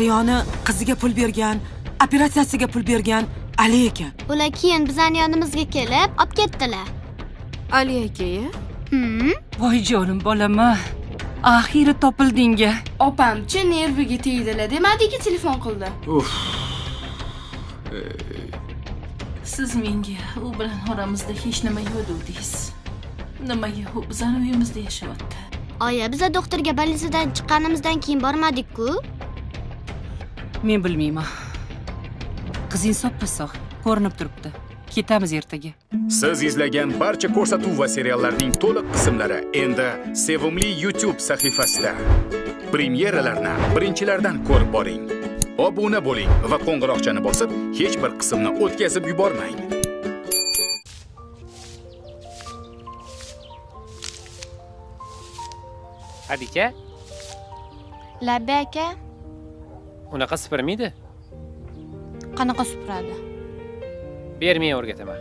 Riyoni qiziga pul bergan, operatsiyasiga pul bergan Ali ekan. Ular keyin bizning yonimizga kelib, olib ketdilar. Ali aka-ya? Voy jonim bolama. Axiri topildinga. Opamchi nerviga tegdilar, demadiki telefon qildi. Siz menga u bilan oramizda hech nima yo'q dedingiz. Nimaga u bizning uyimizda yashayapti? Oya, biz doktorga больницаdan chiqqanimizdan keyin bormadik-ku. Men bilmayman. Qizing soppa-sog' ko'rinib turibdi. Ketamiz ertaga. Siz izlagan barcha ko'rsatuv va seriallarning to'liq qismlari endi Sevimli YouTube sahifasida. Premyeralarni birinchilardan ko'rib boring. Obuna bo'ling va qo'ng'iroqchani bosib, hech bir qismni o'tkazib yubormang. Adika? Labbi aka, Unaqa supurmaydi? qanaqa supuradi? Ber, men o'rgataman.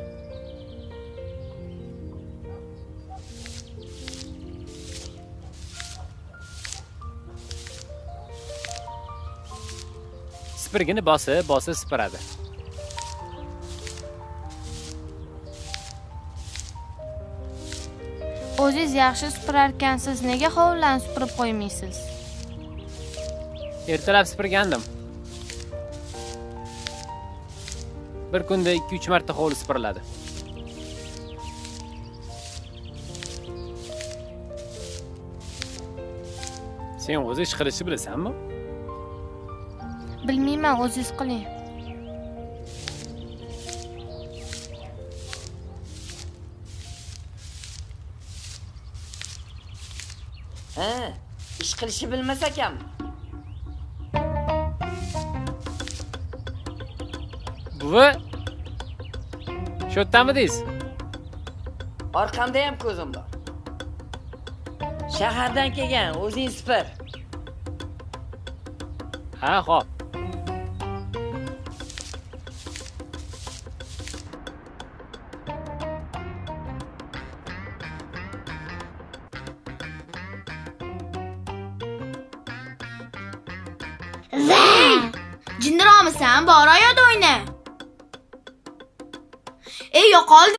Supurgini bosib supuradi. O'zingiz yaxshi supurarkansiz, nega hovlani supurib qo'ymaysiz? Ertalab supurgandim. Bir kunda 2-3 marta hovli supuriladi. Sen o'zi ish qilishni bilasanmi? Bilmayman, o'zingiz qiling. Ish qilishni bilmas ekanmi? Buvi? Shu yerdami deysiz? Orqamda ham ko'zim bor. Shahardan kelgan, o'zing supur. Ha, xo'p. Jindiromisan? Bor oyada o'yna. Ey, yo'qoldi.